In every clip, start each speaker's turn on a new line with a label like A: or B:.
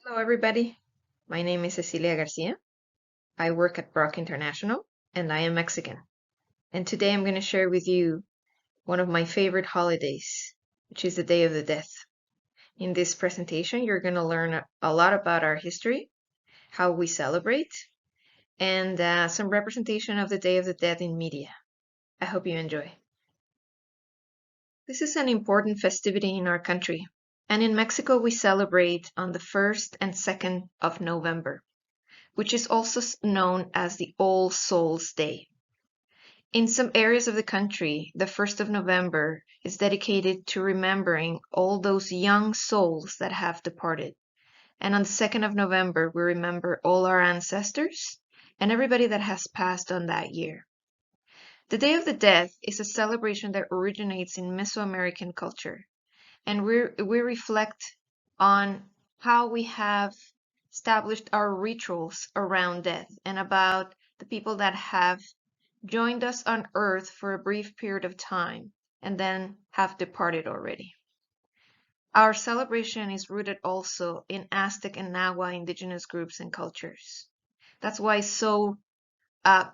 A: Hello, everybody. My name is Cecilia Garcia. I work at Brock International, and I am Mexican. And today I'm going to share with you one of my favorite holidays, which is the Day of the Dead. In this presentation, you're going to learn a lot about our history, how we celebrate, and some representation of the Day of the Dead in media. I hope you enjoy. This is an important festivity in our country, and in Mexico we celebrate on the 1st and 2nd of November, which is also known as the All Souls Day. In some areas of the country, the 1st of November is dedicated to remembering all those young souls that have departed. And on the 2nd of November, we remember all our ancestors and everybody that has passed on that year. The Day of the Dead is a celebration that originates in Mesoamerican culture, and we reflect on how we have established our rituals around death and about the people that have joined us on earth for a brief period of time and then have departed already. Our celebration is rooted also in Aztec and Nahua indigenous groups and cultures. That's why it's so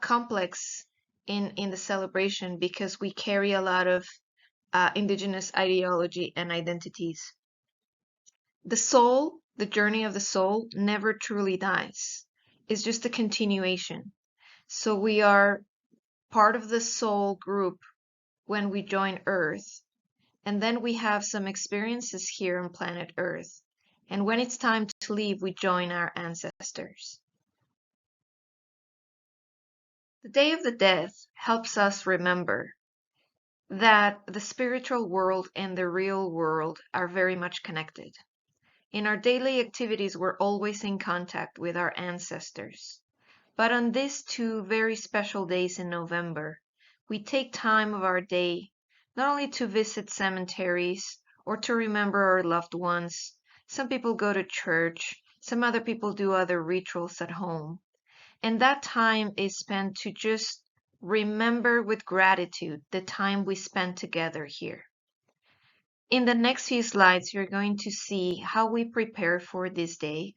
A: complex in the celebration, because we carry a lot of indigenous ideology and identities. The soul, the journey of the soul, never truly dies. It's just a continuation. So we are part of the soul group when we join Earth, and then we have some experiences here on planet Earth. And when it's time to leave, we join our ancestors. The Day of the Dead helps us remember that the spiritual world and the real world are very much connected. In our daily activities, we're always in contact with our ancestors. But on these two very special days in November, we take time of our day not only to visit cemeteries or to remember our loved ones. Some people go to church, some other people do other rituals at home. And that time is spent to just remember with gratitude the time we spent together here. In the next few slides, you're going to see how we prepare for this day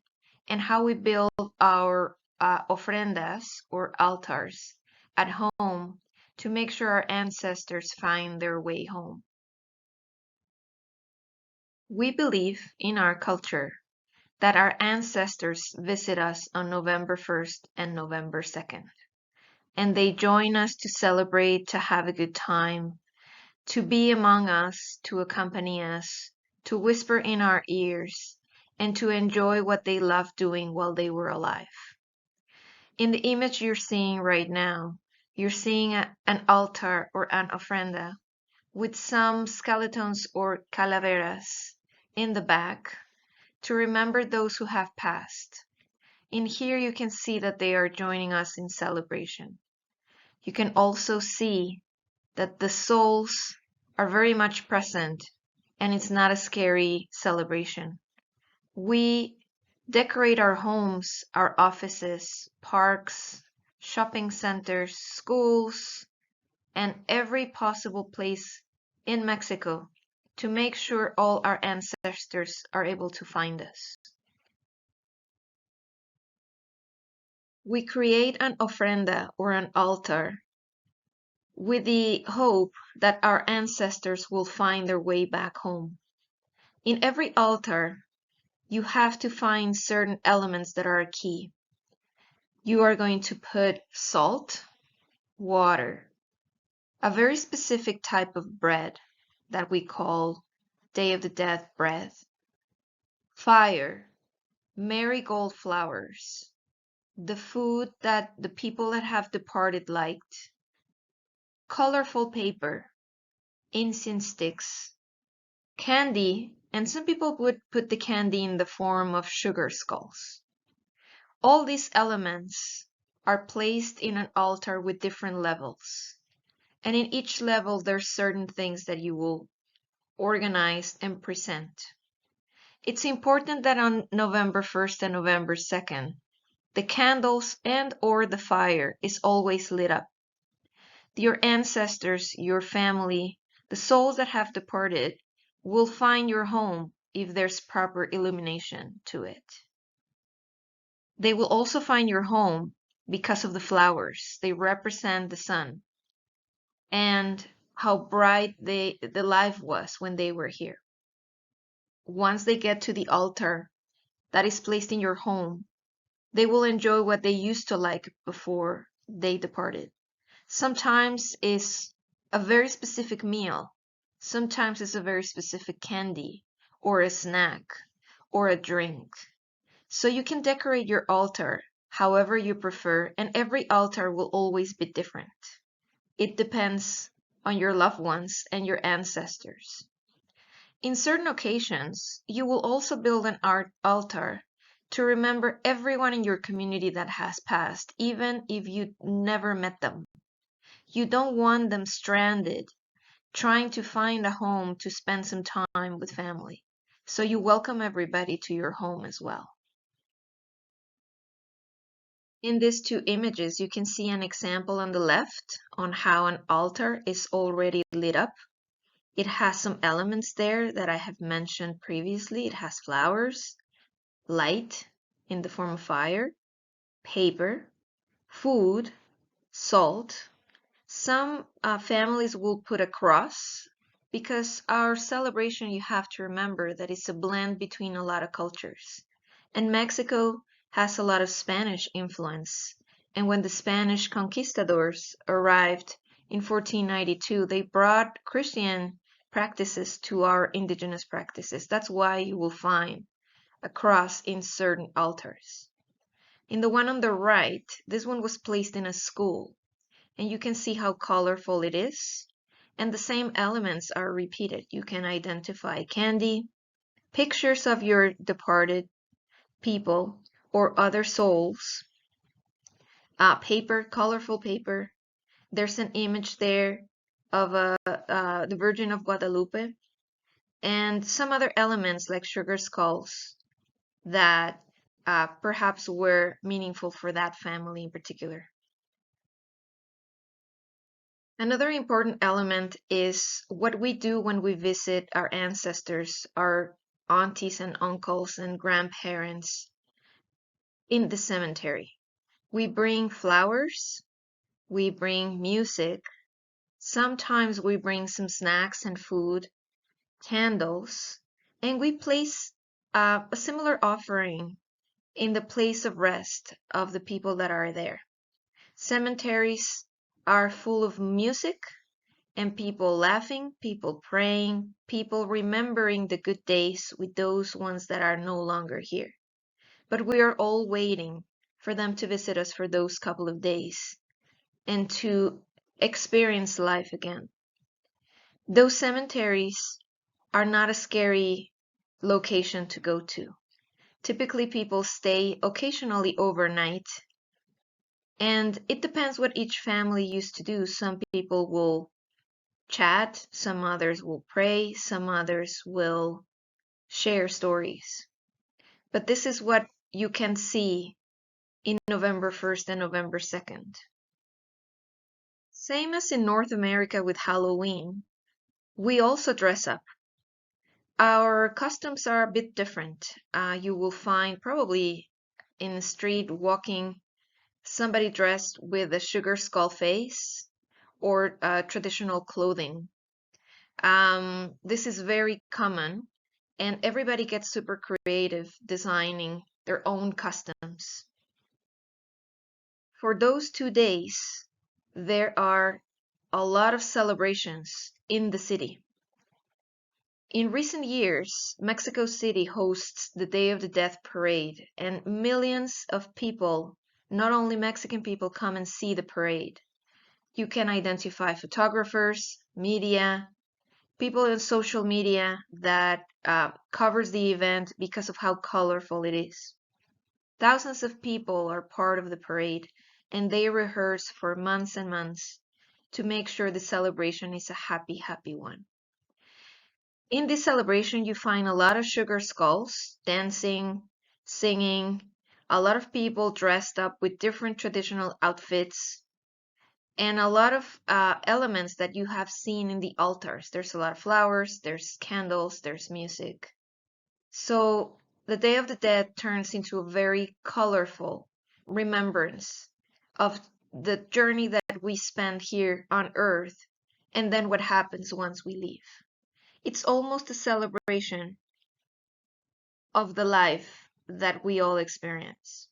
A: and how we build our ofrendas or altars at home to make sure our ancestors find their way home. We believe in our culture that our ancestors visit us on November 1st and November 2nd, and they join us to celebrate, to have a good time, to be among us, to accompany us, to whisper in our ears, and to enjoy what they loved doing while they were alive. In the image you're seeing right now, you're seeing an altar or an ofrenda with some skeletons or calaveras in the back to remember those who have passed. In here you can see that they are joining us in celebration. You can also see that the souls are very much present, and it's not a scary celebration. We decorate our homes, our offices, parks, shopping centers, schools, and every possible place in Mexico to make sure all our ancestors are able to find us. We create an ofrenda or an altar with the hope that our ancestors will find their way back home. In every altar, you have to find certain elements that are key. You are going to put salt, water, a very specific type of bread that we call Day of the Dead bread, fire, marigold flowers, the food that the people that have departed liked, colorful paper, incense sticks, candy, and some people would put the candy in the form of sugar skulls. All these elements are placed in an altar with different levels. And in each level, there's certain things that you will organize and present. It's important that on November 1st and November 2nd, the candles and or the fire is always lit up. Your ancestors, your family, the souls that have departed will find your home if there's proper illumination to it. They will also find your home because of the flowers. They represent the sun and how bright the life was when they were here. Once they get to the altar that is placed in your home, they will enjoy what they used to like before they departed. Sometimes it's a very specific meal. Sometimes it's a very specific candy or a snack or a drink. So you can decorate your altar however you prefer, and every altar will always be different. It depends on your loved ones and your ancestors. In certain occasions, you will also build an art altar to remember everyone in your community that has passed, even if you never met them. You don't want them stranded, trying to find a home to spend some time with family. So you welcome everybody to your home as well. In these two images, you can see an example on the left on how an altar is already lit up. It has some elements there that I have mentioned previously. It has flowers, light in the form of fire, paper, food, salt. Some families will put a cross because our celebration, you have to remember that it's a blend between a lot of cultures. And Mexico has a lot of Spanish influence. And when the Spanish conquistadors arrived in 1492, they brought Christian practices to our indigenous practices. That's why you will find a cross in certain altars. In the one on the right, this one was placed in a school, and you can see how colorful it is. And the same elements are repeated. You can identify candy, pictures of your departed people or other souls, paper, colorful paper. There's an image there of the Virgin of Guadalupe, and some other elements like sugar skulls that perhaps were meaningful for that family in particular. Another important element is what we do when we visit our ancestors, our aunties and uncles and grandparents in the cemetery. We bring flowers, we bring music, sometimes we bring some snacks and food, candles, and we place a similar offering in the place of rest of the people that are there. Cemeteries are full of music and people laughing, people praying, people remembering the good days with those ones that are no longer here. But we are all waiting for them to visit us for those couple of days and to experience life again. Those cemeteries are not a scary location to go to. Typically, people stay occasionally overnight, and it depends what each family used to do. Some people will chat, some others will pray, some others will share stories. But this is what you can see in November 1st and November 2nd. Same as in North America with Halloween, we also dress up. Our customs are a bit different. You will find probably in the street walking somebody dressed with a sugar skull face or traditional clothing. This is very common, and everybody gets super creative designing their own customs. For those 2 days, there are a lot of celebrations in the city. In recent years, Mexico City hosts the Day of the Death Parade, and millions of people, not only Mexican people, come and see the parade. You can identify photographers, media, people in social media that covers the event because of how colorful it is. Thousands of people are part of the parade, and they rehearse for months and months to make sure the celebration is a happy, happy one. In this celebration, you find a lot of sugar skulls, dancing, singing, a lot of people dressed up with different traditional outfits, and a lot of elements that you have seen in the altars. There's a lot of flowers, there's candles, there's music. So the Day of the Dead turns into a very colorful remembrance of the journey that we spend here on Earth and then what happens once we leave. It's almost a celebration of the life that we all experience.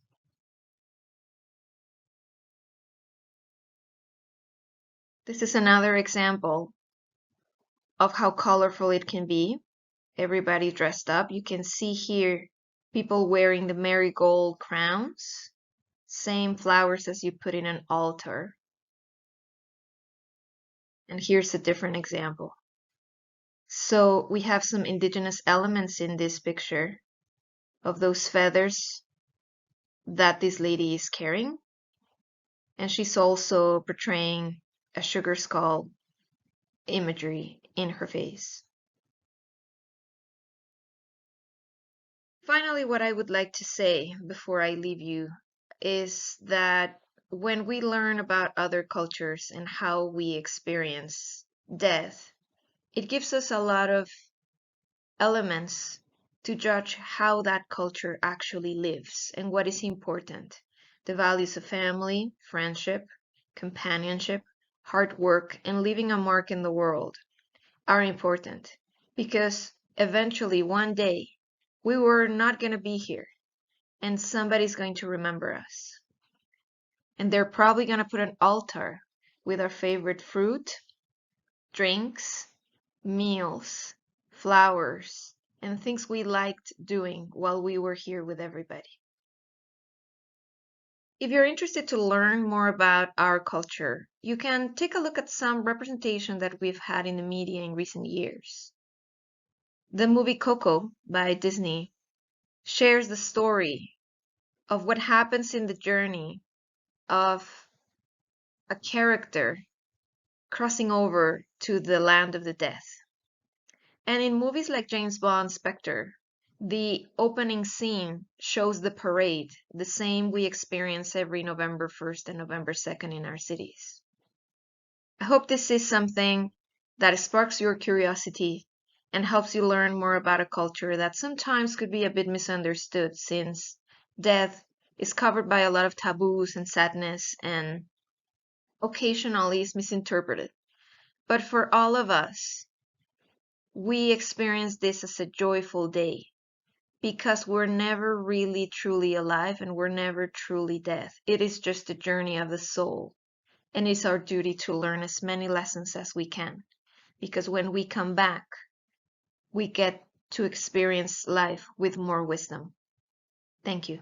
A: This is another example of how colorful it can be. Everybody dressed up. You can see here people wearing the marigold crowns, same flowers as you put in an altar. And here's a different example. So we have some indigenous elements in this picture of those feathers that this lady is carrying. And she's also portraying a sugar skull imagery in her face. Finally, what I would like to say before I leave you is that when we learn about other cultures and how we experience death, it gives us a lot of elements to judge how that culture actually lives and what is important. The values of family, friendship, companionship, hard work, and leaving a mark in the world are important because eventually one day we were not going to be here and somebody's going to remember us. And they're probably going to put an altar with our favorite fruit, drinks, meals, flowers, and things we liked doing while we were here with everybody. If you're interested to learn more about our culture, you can take a look at some representation that we've had in the media in recent years. The movie Coco by Disney shares the story of what happens in the journey of a character crossing over to the land of the dead. And in movies like James Bond's Spectre, the opening scene shows the parade, the same we experience every November 1st and November 2nd in our cities. I hope this is something that sparks your curiosity and helps you learn more about a culture that sometimes could be a bit misunderstood, since death is covered by a lot of taboos and sadness and occasionally is misinterpreted. But for all of us, we experience this as a joyful day because we're never really truly alive and we're never truly dead. It is just a journey of the soul, and it's our duty to learn as many lessons as we can, because when we come back, we get to experience life with more wisdom. Thank you.